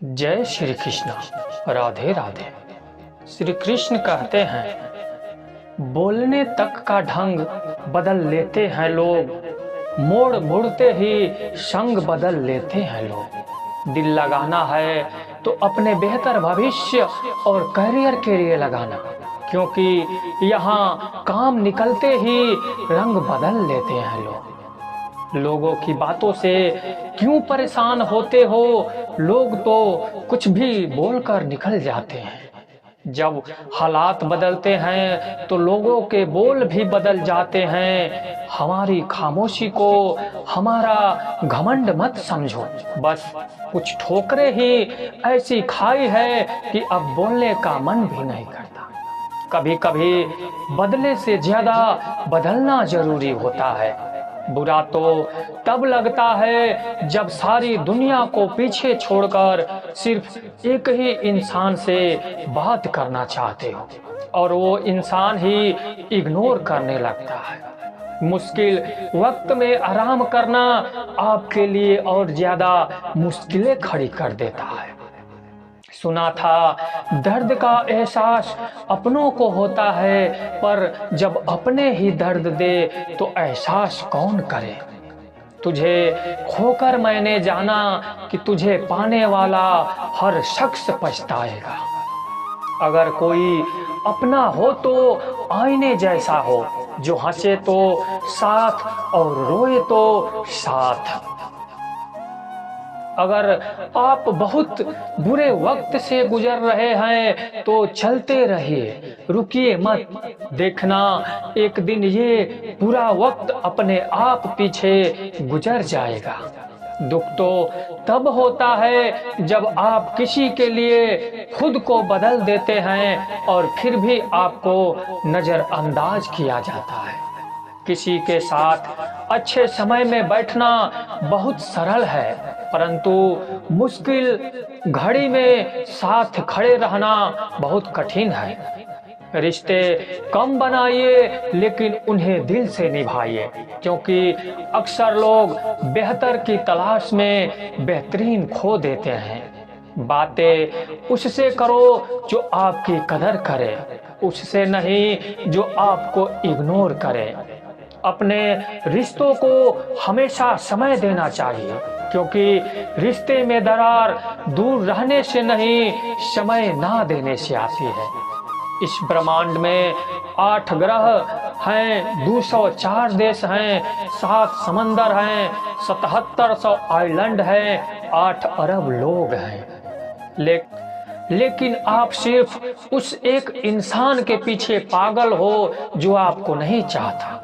जय श्री कृष्ण। राधे राधे। श्री कृष्ण कहते हैं, बोलने तक का ढंग बदल लेते हैं लोग, मोड़ मुड़ते ही संग बदल लेते हैं लोग। दिल लगाना है तो अपने बेहतर भविष्य और करियर के लिए लगाना, क्योंकि यहाँ काम निकलते ही रंग बदल लेते हैं लोग। लोगों की बातों से क्यों परेशान होते हो? लोग तो कुछ भी बोलकर निकल जाते हैं। जब हालात बदलते हैं तो लोगों के बोल भी बदल जाते हैं। हमारी खामोशी को हमारा घमंड मत समझो, बस कुछ ठोकरें ही ऐसी खाई है कि अब बोलने का मन भी नहीं करता। कभी कभी बदले से ज्यादा बदलना जरूरी होता है। बुरा तो तब लगता है जब सारी दुनिया को पीछे छोड़कर सिर्फ एक ही इंसान से बात करना चाहते हो और वो इंसान ही इग्नोर करने लगता है। मुश्किल वक्त में आराम करना आपके लिए और ज्यादा मुश्किलें खड़ी कर देता है। सुना था दर्द का एहसास अपनों को होता है, पर जब अपने ही दर्द दे तो एहसास कौन करे। तुझे खोकर मैंने जाना कि तुझे पाने वाला हर शख्स पछताएगा। अगर कोई अपना हो तो आईने जैसा हो, जो हंसे तो साथ और रोए तो साथ। अगर आप बहुत बुरे वक्त से गुजर रहे हैं तो चलते रहिए, रुकिए मत। देखना एक दिन ये बुरा वक्त अपने आप पीछे गुजर जाएगा। दुख तो तब होता है जब आप किसी के लिए खुद को बदल देते हैं और फिर भी आपको नजरअंदाज किया जाता है। किसी के साथ अच्छे समय में बैठना बहुत सरल है, परंतु मुश्किल घड़ी में साथ खड़े रहना बहुत कठिन है। रिश्ते कम बनाइए लेकिन उन्हें दिल से निभाइए, क्योंकि अक्सर लोग बेहतर की तलाश में बेहतरीन खो देते हैं। बातें उससे करो जो आपकी कदर करे, उससे नहीं जो आपको इग्नोर करे। अपने रिश्तों को हमेशा समय देना चाहिए, क्योंकि रिश्ते में दरार दूर रहने से नहीं, समय ना देने से आती है। इस ब्रह्मांड में 8 ग्रह हैं, 204 देश हैं, 7 समंदर हैं, 7700 आइलैंड हैं, 8 अरब लोग हैं। लेकिन आप सिर्फ उस एक इंसान के पीछे पागल हो जो आपको नहीं चाहता।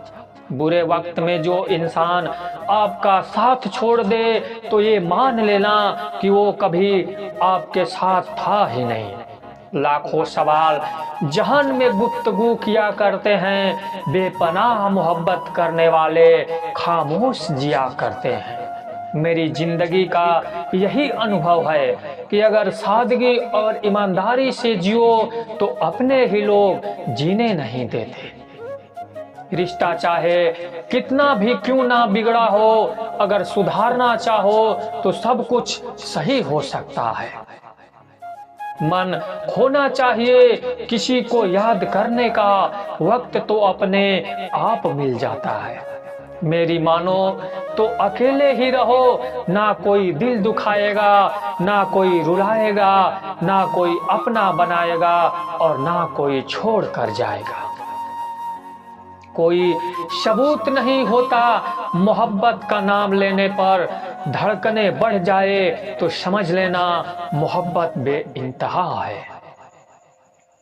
बुरे वक्त में जो इंसान आपका साथ छोड़ दे तो ये मान लेना कि वो कभी आपके साथ था ही नहीं। लाखों सवाल जहान में गुफ्तगू किया करते हैं, बेपनाह मोहब्बत करने वाले खामोश जिया करते हैं। मेरी जिंदगी का यही अनुभव है कि अगर सादगी और ईमानदारी से जियो तो अपने ही लोग जीने नहीं देते। रिश्ता चाहे कितना भी क्यों ना बिगड़ा हो, अगर सुधारना चाहो तो सब कुछ सही हो सकता है। मन खोना चाहिए किसी को याद करने का, वक्त तो अपने आप मिल जाता है। मेरी मानो तो अकेले ही रहो, ना कोई दिल दुखाएगा, ना कोई रुलाएगा, ना कोई अपना बनाएगा और ना कोई छोड़ कर जाएगा। कोई सबूत नहीं होता, मोहब्बत का नाम लेने पर धड़कने बढ़ जाए तो समझ लेना मोहब्बत बेइंतहा है।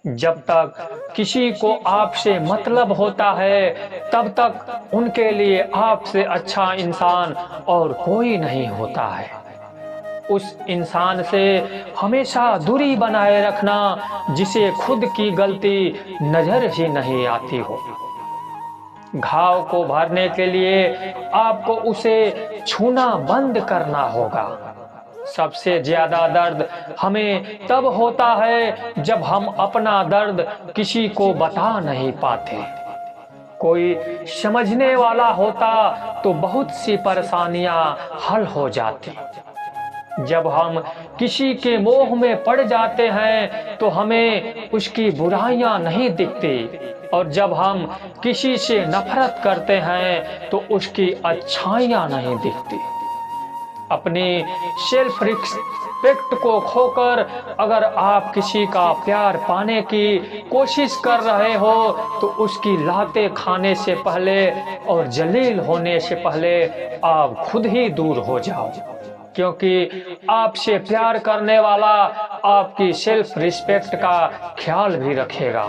जब तक किसी को आपसे मतलब होता है तब तक उनके लिए आपसे अच्छा इंसान और कोई नहीं होता है। उस इंसान से हमेशा दूरी बनाए रखना जिसे खुद की गलती नजर ही नहीं आती हो। घाव को भरने के लिए आपको उसे छूना बंद करना होगा। सबसे ज्यादा दर्द हमें तब होता है जब हम अपना दर्द किसी को बता नहीं पाते। कोई समझने वाला होता तो बहुत सी परेशानियां हल हो जाती। जब हम किसी के मोह में पड़ जाते हैं तो हमें उसकी बुराइयां नहीं दिखती, और जब हम किसी से नफरत करते हैं तो उसकी अच्छाइयां नहीं दिखती। अपनी सेल्फ रिस्पेक्ट को खोकर अगर आप किसी का प्यार पाने की कोशिश कर रहे हो तो उसकी लातें खाने से पहले और जलील होने से पहले आप खुद ही दूर हो जाओ, क्योंकि आपसे प्यार करने वाला आपकी सेल्फ रिस्पेक्ट का ख्याल भी रखेगा,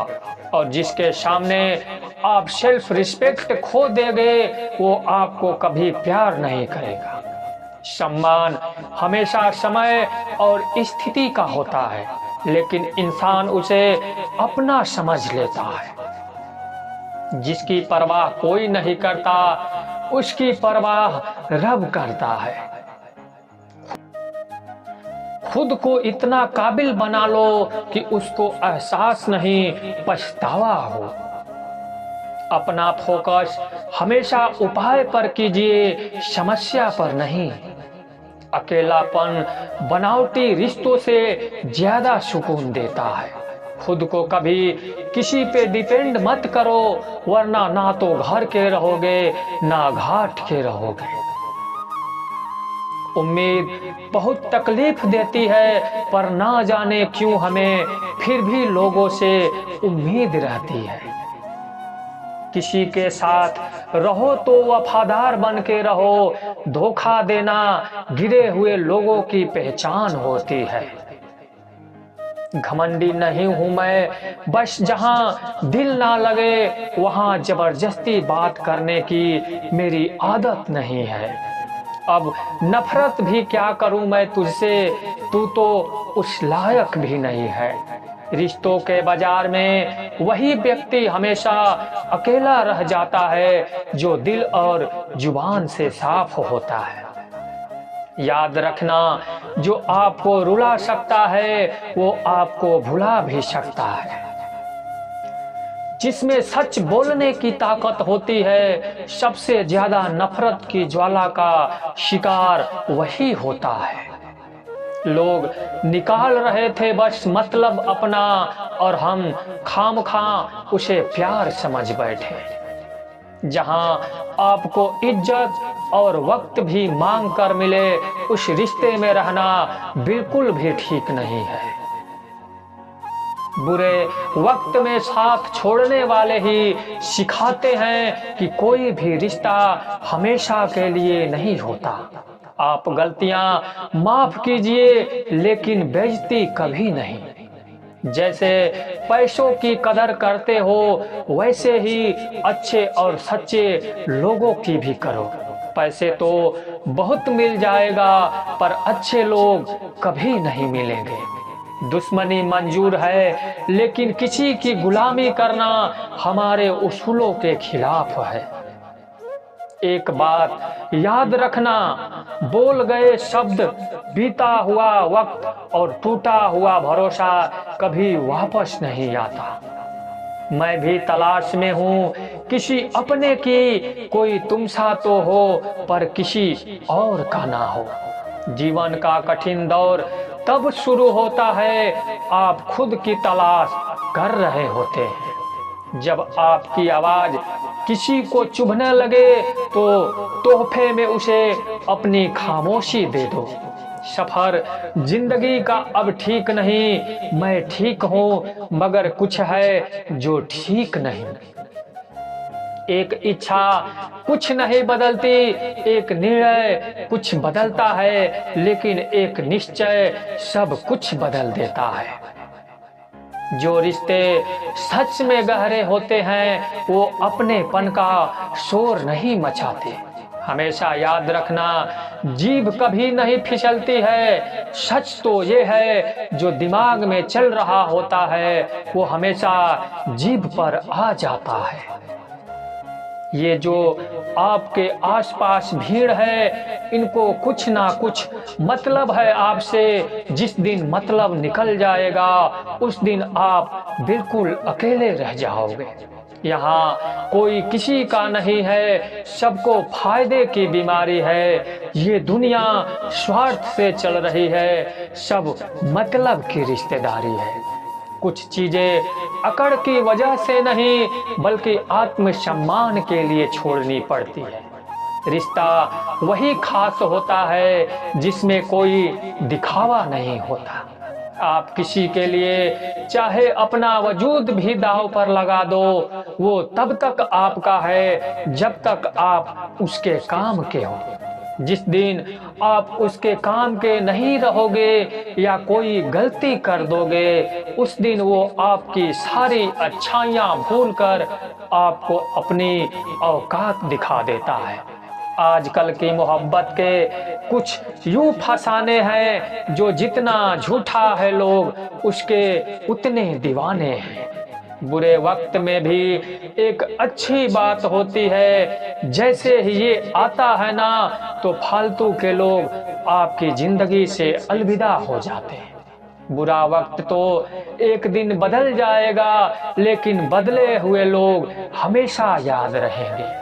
और जिसके सामने आप सेल्फ रिस्पेक्ट खो देंगे वो आपको कभी प्यार नहीं करेगा। सम्मान हमेशा समय और स्थिति का होता है, लेकिन इंसान उसे अपना समझ लेता है। जिसकी परवाह कोई नहीं करता उसकी परवाह रब करता है। खुद को इतना काबिल बना लो कि उसको एहसास नहीं, पछतावा हो। अपना फोकस हमेशा उपाय पर कीजिए, समस्या पर नहीं। अकेलापन बनावटी रिश्तों से ज्यादा सुकून देता है। खुद को कभी किसी पे डिपेंड मत करो, वरना ना तो घर के रहोगे ना घाट के रहोगे। उम्मीद बहुत तकलीफ देती है, पर ना जाने क्यों हमें फिर भी लोगों से उम्मीद रहती है। किसी के साथ रहो तो वफादार बन के रहो, धोखा देना गिरे हुए लोगों की पहचान होती है। घमंडी नहीं हूं मैं, बस जहां दिल ना लगे वहां जबरदस्ती बात करने की मेरी आदत नहीं है। अब नफरत भी क्या करूं मैं तुझसे, तू तो उस लायक भी नहीं है। रिश्तों के बाजार में वही व्यक्ति हमेशा अकेला रह जाता है जो दिल और जुबान से साफ होता है। याद रखना, जो आपको रुला सकता है वो आपको भुला भी सकता है। जिसमें सच बोलने की ताकत होती है, सबसे ज्यादा नफरत की ज्वाला का शिकार वही होता है। लोग निकाल रहे थे बस मतलब अपना, और हम खामखा उसे प्यार समझ बैठे। जहां आपको इज्जत और वक्त भी मांग कर मिले, उस रिश्ते में रहना बिल्कुल भी ठीक नहीं है। बुरे वक्त में साथ छोड़ने वाले ही सिखाते हैं कि कोई भी रिश्ता हमेशा के लिए नहीं होता। आप गलतियां माफ कीजिए, लेकिन बेइज्जती कभी नहीं। जैसे पैसों की कदर करते हो, वैसे ही अच्छे और सच्चे लोगों की भी करो। पैसे तो बहुत मिल जाएगा, पर अच्छे लोग कभी नहीं मिलेंगे। दुश्मनी मंजूर है, लेकिन किसी की गुलामी करना हमारे उसूलों के खिलाफ है। एक बात याद रखना, बोल गए शब्द, बीता हुआ वक्त और टूटा हुआ भरोसा कभी वापस नहीं आता। मैं भी तलाश में हूँ किसी अपने की, कोई तुम सा तो हो पर किसी और का ना हो। जीवन का कठिन दौर तब शुरू होता है आप खुद की तलाश कर रहे होते हैं। जब आपकी आवाज किसी को चुभने लगे तो तोहफे में उसे अपनी खामोशी दे दो। सफर जिंदगी का अब ठीक नहीं, मैं ठीक हूँ मगर कुछ है जो ठीक नहीं। एक इच्छा कुछ नहीं बदलती, एक निर्णय कुछ बदलता है, लेकिन एक निश्चय सब कुछ बदल देता है। जो रिश्ते सच में गहरे होते हैं वो अपनेपन का शोर नहीं मचाते। हमेशा याद रखना, जीभ कभी नहीं फिसलती है। सच तो ये है, जो दिमाग में चल रहा होता है वो हमेशा जीभ पर आ जाता है। ये जो आपके आसपास भीड़ है, इनको कुछ ना कुछ मतलब है आपसे। जिस दिन मतलब निकल जाएगा उस दिन आप बिल्कुल अकेले रह जाओगे। यहाँ कोई किसी का नहीं है, सबको फायदे की बीमारी है। ये दुनिया स्वार्थ से चल रही है, सब मतलब की रिश्तेदारी है। कुछ चीजें अकड़ की वजह से नहीं बल्कि आत्मसम्मान के लिए छोड़नी पड़ती है। रिश्ता वही खास होता है जिसमें कोई दिखावा नहीं होता। आप किसी के लिए चाहे अपना वजूद भी दांव पर लगा दो, वो तब तक आपका है जब तक आप उसके काम के हो। जिस दिन आप उसके काम के नहीं रहोगे या कोई गलती कर दोगे, उस दिन वो आपकी सारी अच्छाइयाँ भूलकर आपको अपनी औकात दिखा देता है। आजकल की मोहब्बत के कुछ यूं फसाने हैं जो जितना झूठा है लोग उसके उतने दीवाने हैं। बुरे वक्त में भी एक अच्छी बात होती है, जैसे ही ये आता है ना तो फालतू के लोग आपकी जिंदगी से अलविदा हो जाते हैं। बुरा वक्त तो एक दिन बदल जाएगा, लेकिन बदले हुए लोग हमेशा याद रहेंगे।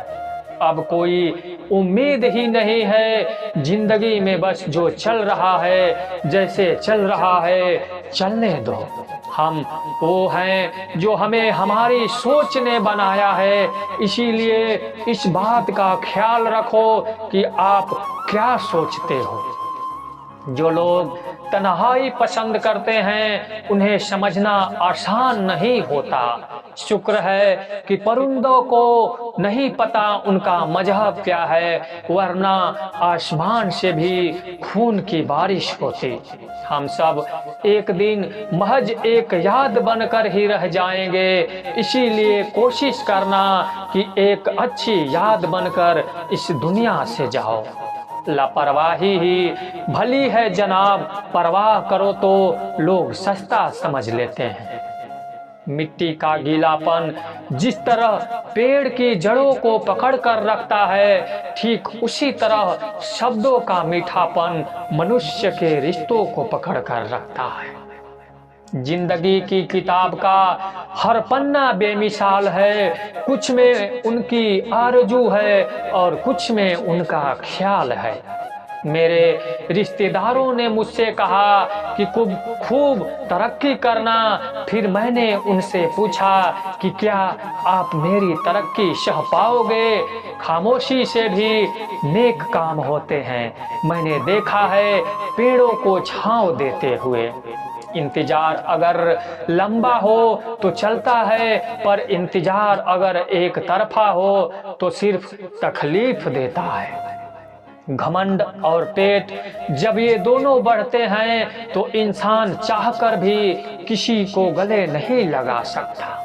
अब कोई उम्मीद ही नहीं है जिंदगी में, बस जो चल रहा है जैसे चल रहा है चलने दो। हम वो हैं जो हमें हमारी सोच ने बनाया है, इसीलिए इस बात का ख्याल रखो कि आप क्या सोचते हो। जो लोग तन्हाई पसंद करते हैं उन्हें समझना आसान नहीं होता। शुक्र है कि परिंदों को नहीं पता उनका मजहब क्या है, वरना आसमान से भी खून की बारिश होती। हम सब एक दिन महज एक याद बनकर ही रह जाएंगे, इसीलिए कोशिश करना कि एक अच्छी याद बनकर इस दुनिया से जाओ। लापरवाही ही भली है जनाब, परवाह करो तो लोग सस्ता समझ लेते हैं। मिट्टी का गीलापन जिस तरह पेड़ की जड़ों को पकड़ कर रखता है, ठीक उसी तरह शब्दों का मीठापन मनुष्य के रिश्तों को पकड़ कर रखता है। जिंदगी की किताब का हर पन्ना बेमिसाल है, कुछ में उनकी आरजू है और कुछ में उनका ख्याल है। मेरे रिश्तेदारों ने मुझसे कहा कि खूब तरक्की करना, फिर मैंने उनसे पूछा कि क्या आप मेरी तरक्की सह पाओगे। खामोशी से भी नेक काम होते हैं, मैंने देखा है पेड़ों को छांव देते हुए। इंतजार अगर लंबा हो तो चलता है, पर इंतजार अगर एक तरफा हो तो सिर्फ तकलीफ देता है। घमंड और पेट जब ये दोनों बढ़ते हैं तो इंसान चाहकर भी किसी को गले नहीं लगा सकता।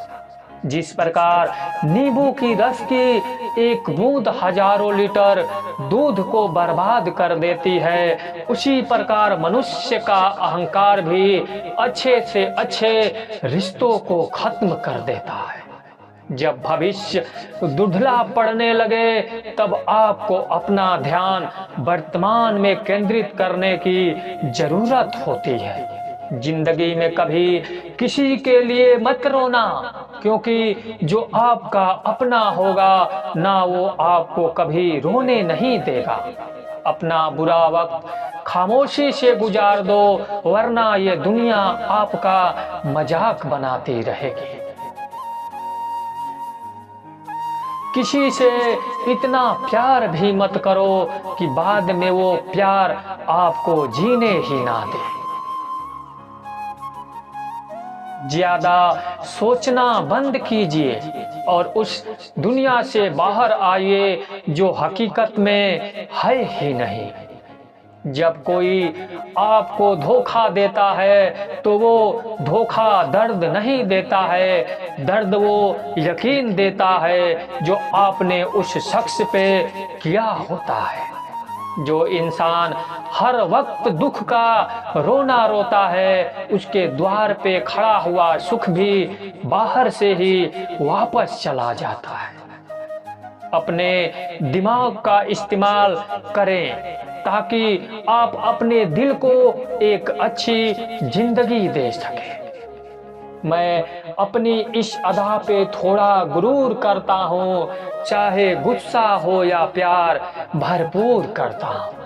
जिस प्रकार नींबू की रस की एक बूंद हजारों लीटर दूध को बर्बाद कर देती है, उसी प्रकार मनुष्य का अहंकार भी अच्छे से अच्छे रिश्तों को खत्म कर देता है। जब भविष्य दुधला पड़ने लगे तब आपको अपना ध्यान वर्तमान में केंद्रित करने की जरूरत होती है। जिंदगी में कभी किसी के लिए मत रोना, क्योंकि जो आपका अपना होगा ना वो आपको कभी रोने नहीं देगा। अपना बुरा वक्त खामोशी से गुजार दो, वरना ये दुनिया आपका मजाक बनाती रहेगी। किसी से इतना प्यार भी मत करो कि बाद में वो प्यार आपको जीने ही ना दे। ज्यादा सोचना बंद कीजिए और उस दुनिया से बाहर आइए जो हकीकत में है ही नहीं। जब कोई आपको धोखा देता है तो वो धोखा दर्द नहीं देता है, दर्द वो यकीन देता है जो आपने उस शख्स पे किया होता है। जो इंसान हर वक्त दुख का रोना रोता है, उसके द्वार पे खड़ा हुआ सुख भी बाहर से ही वापस चला जाता है। अपने दिमाग का इस्तेमाल करें ताकि आप अपने दिल को एक अच्छी जिंदगी दे सकें। मैं अपनी इस अदा पे थोड़ा गुरूर करता हूँ, चाहे गुस्सा हो या प्यार भरपूर करता हूँ।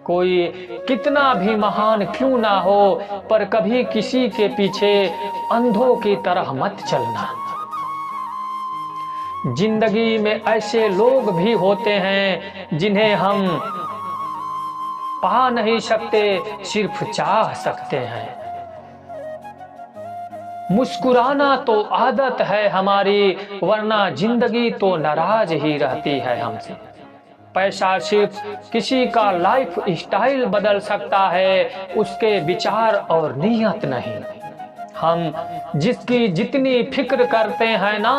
कोई कितना भी महान क्यों ना हो, पर कभी किसी के पीछे अंधों की तरह मत चलना। जिंदगी में ऐसे लोग भी होते हैं जिन्हें हम पा नहीं सकते, सिर्फ चाह सकते हैं। मुस्कुराना तो आदत है हमारी, वरना जिंदगी तो नाराज ही रहती है हमसे। पैसा सिर्फ किसी का लाइफ स्टाइल बदल सकता है, उसके विचार और नीयत नहीं। हम जिसकी जितनी फिक्र करते हैं ना,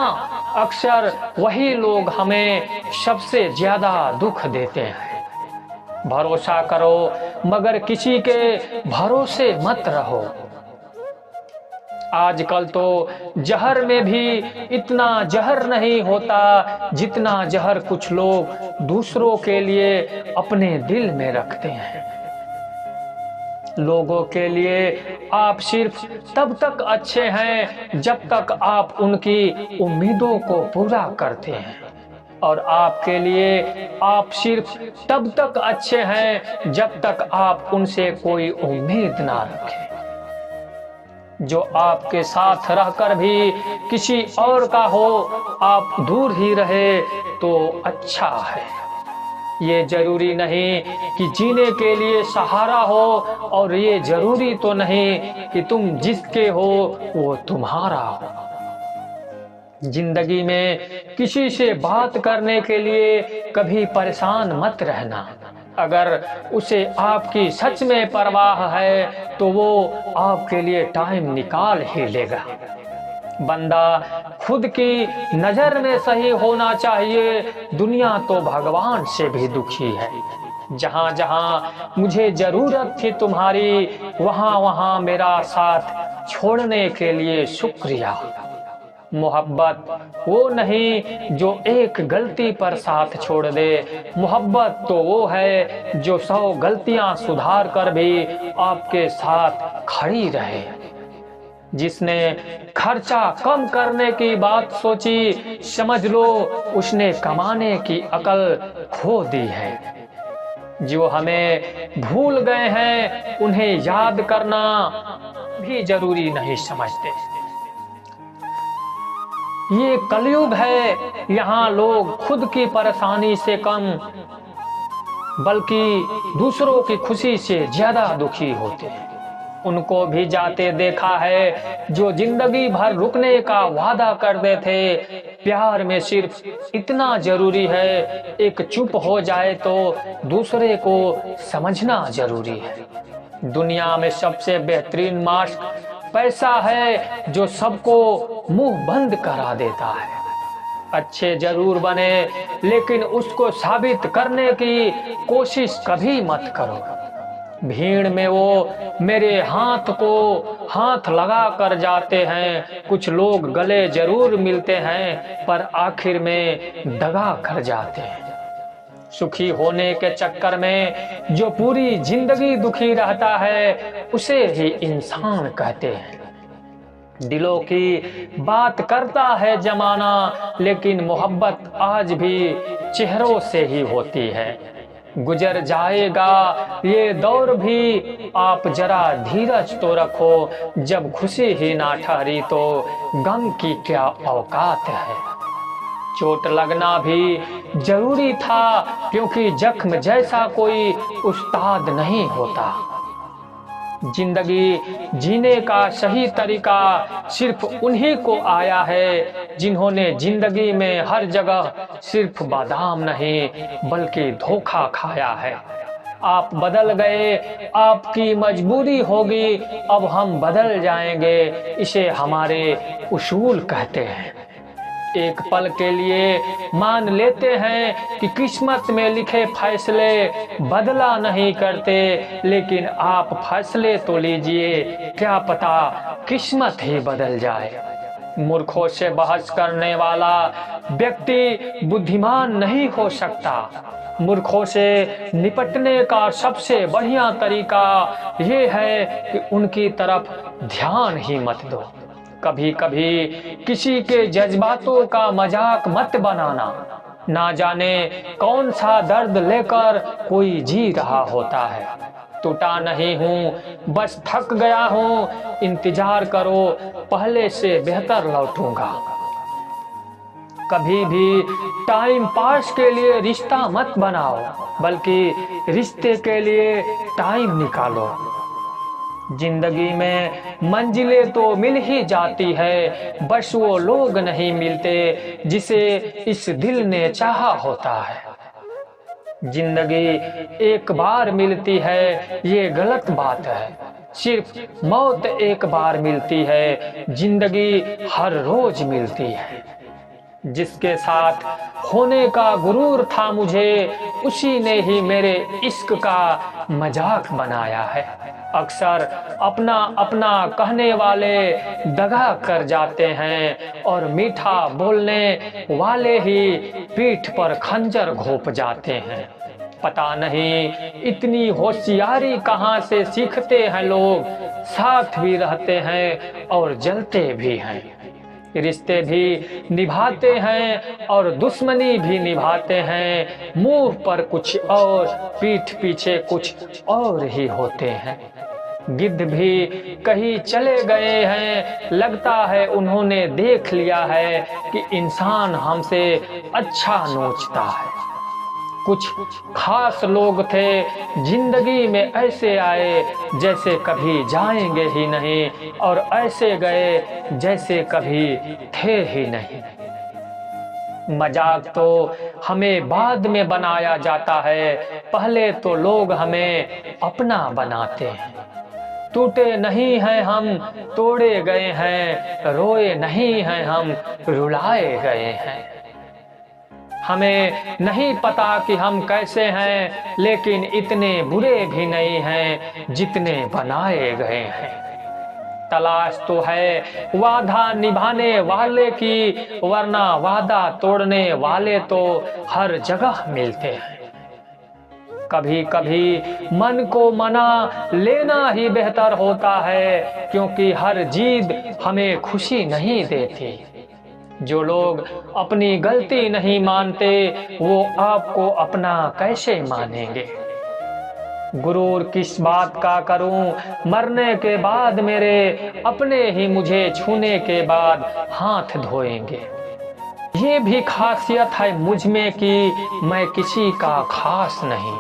अक्सर वही लोग हमें सबसे ज्यादा दुख देते हैं। भरोसा करो मगर किसी के भरोसे मत रहो। आजकल तो जहर में भी इतना जहर नहीं होता जितना जहर कुछ लोग दूसरों के लिए अपने दिल में रखते हैं। लोगों के लिए आप सिर्फ तब तक अच्छे हैं जब तक आप उनकी उम्मीदों को पूरा करते हैं, और आपके लिए आप सिर्फ तब तक अच्छे हैं जब तक आप उनसे कोई उम्मीद ना रखें। जो आपके साथ रहकर भी किसी और का हो, आप दूर ही रहे तो अच्छा है। ये जरूरी नहीं कि जीने के लिए सहारा हो, और ये जरूरी तो नहीं कि तुम जिसके हो वो तुम्हारा हो। जिंदगी में किसी से बात करने के लिए कभी परेशान मत रहना। अगर उसे आपकी सच में परवाह है तो वो आपके लिए टाइम निकाल ही लेगा। बंदा खुद की नजर में सही होना चाहिए, दुनिया तो भगवान से भी दुखी है। जहां जहां मुझे जरूरत थी तुम्हारी, वहां वहां मेरा साथ छोड़ने के लिए शुक्रिया। मोहब्बत वो नहीं जो एक गलती पर साथ छोड़ दे, मोहब्बत तो वो है जो 100 गलतियां सुधार कर भी आपके साथ खड़ी रहे। जिसने खर्चा कम करने की बात सोची, समझ लो उसने कमाने की अकल खो दी है। जो हमें भूल गए हैं उन्हें याद करना भी जरूरी नहीं समझते। ये कलयुग है, यहाँ लोग खुद की परेशानी से कम बल्कि दूसरों की खुशी से ज्यादा दुखी होते हैं। उनको भी जाते देखा है जो जिंदगी भर रुकने का वादा करते थे। प्यार में सिर्फ इतना जरूरी है, एक चुप हो जाए तो दूसरे को समझना जरूरी है। दुनिया में सबसे बेहतरीन मास्क पैसा है जो सबको मुंह बंद करा देता है। अच्छे जरूर बने लेकिन उसको साबित करने की कोशिश कभी मत करो। भीड़ में वो मेरे हाथ को हाथ लगा कर जाते हैं, कुछ लोग गले जरूर मिलते हैं पर आखिर में दगा कर जाते हैं। सुखी होने के चक्कर में जो पूरी जिंदगी दुखी रहता है उसे ही इंसान कहते हैं। दिलों की बात करता है जमाना, लेकिन मोहब्बत आज भी चेहरों से ही होती है। गुजर जाएगा ये दौर भी, आप जरा धीरज तो रखो। जब खुशी ही ना ठहरी तो गम की क्या औकात है। चोट लगना भी जरूरी था क्योंकि जख्म जैसा कोई उस्ताद नहीं होता। जिंदगी जीने का सही तरीका सिर्फ उन्हीं को आया है जिन्होंने जिंदगी में हर जगह सिर्फ बादाम नहीं बल्कि धोखा खाया है। आप बदल गए, आपकी मजबूरी होगी, अब हम बदल जाएंगे, इसे हमारे उसूल कहते हैं। एक पल के लिए मान लेते हैं कि किस्मत में लिखे फैसले बदला नहीं करते, लेकिन आप फैसले तो लीजिए, क्या पता किस्मत ही बदल जाए। मूर्खों से बहस करने वाला व्यक्ति बुद्धिमान नहीं हो सकता। मूर्खों से निपटने का सबसे बढ़िया तरीका ये है कि उनकी तरफ ध्यान ही मत दो। कभी कभी किसी के जज्बातों का मजाक मत बनाना। ना जाने कौन सा दर्द लेकर कोई जी रहा होता है। टूटा नहीं हूँ, बस थक गया हूँ, इंतजार करो, पहले से बेहतर लौटूंगा। कभी भी टाइम पास के लिए रिश्ता मत बनाओ, बल्कि रिश्ते के लिए टाइम निकालो। जिंदगी में मंजिलें तो मिल ही जाती है, बस वो लोग नहीं मिलते जिसे इस दिल ने चाहा होता है। जिंदगी एक बार मिलती है ये गलत बात है, सिर्फ मौत एक बार मिलती है, जिंदगी हर रोज मिलती है। जिसके साथ होने का गुरूर था मुझे, उसी ने ही मेरे इश्क का मजाक बनाया है। अक्सर अपना अपना कहने वाले दगा कर जाते हैं और मीठा बोलने वाले ही पीठ पर खंजर घोंप जाते हैं। पता नहीं इतनी होशियारी कहाँ से सीखते हैं लोग, साथ भी रहते हैं और जलते भी हैं। रिश्ते भी निभाते हैं और दुश्मनी भी निभाते हैं, मुंह पर कुछ और पीठ पीछे कुछ और ही होते हैं। गिद्ध भी कहीं चले गए हैं, लगता है उन्होंने देख लिया है कि इंसान हमसे अच्छा नोचता है। कुछ खास लोग थे जिंदगी में ऐसे आए जैसे कभी जाएंगे ही नहीं, और ऐसे गए जैसे कभी थे ही नहीं। मजाक तो हमें बाद में बनाया जाता है, पहले तो लोग हमें अपना बनाते हैं। टूटे नहीं हैं हम, तोड़े गए हैं, रोए नहीं हैं हम, रुलाए गए हैं। हमें नहीं पता कि हम कैसे हैं, लेकिन इतने बुरे भी नहीं हैं जितने बनाए गए हैं। तलाश तो है वादा निभाने वाले की, वरना वादा तोड़ने वाले तो हर जगह मिलते हैं। कभी कभी मन को मना लेना ही बेहतर होता है, क्योंकि हर जिद हमें खुशी नहीं देती। जो लोग अपनी गलती नहीं मानते, वो आपको अपना कैसे मानेंगे। गुरूर किस बात का करूं, मरने के बाद मेरे अपने ही मुझे छूने के बाद हाथ धोएंगे। ये भी खासियत है मुझ में कि मैं किसी का खास नहीं।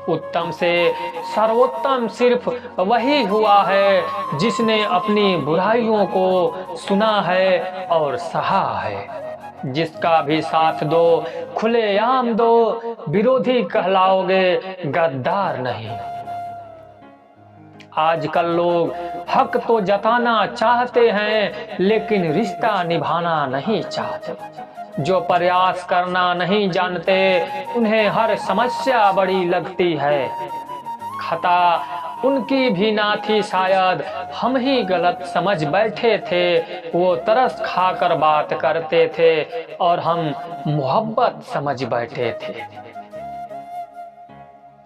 उत्तम से सर्वोत्तम सिर्फ वही हुआ है जिसने अपनी बुराइयों को सुना है और सहा है। जिसका भी साथ दो, खुलेआम दो, विरोधी कहलाओगे, गद्दार नहीं। आजकल लोग हक तो जताना चाहते हैं, लेकिन रिश्ता निभाना नहीं चाहते। जो प्रयास करना नहीं जानते, उन्हें हर समस्या बड़ी लगती है। खता उनकी भी ना थी शायद, हम ही गलत समझ बैठे थे। वो तरस खाकर बात करते थे और हम मोहब्बत समझ बैठे थे।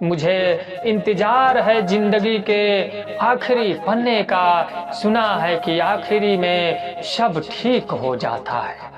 मुझे इंतजार है जिंदगी के आखिरी पन्ने का, सुना है कि आखिरी में सब ठीक हो जाता है।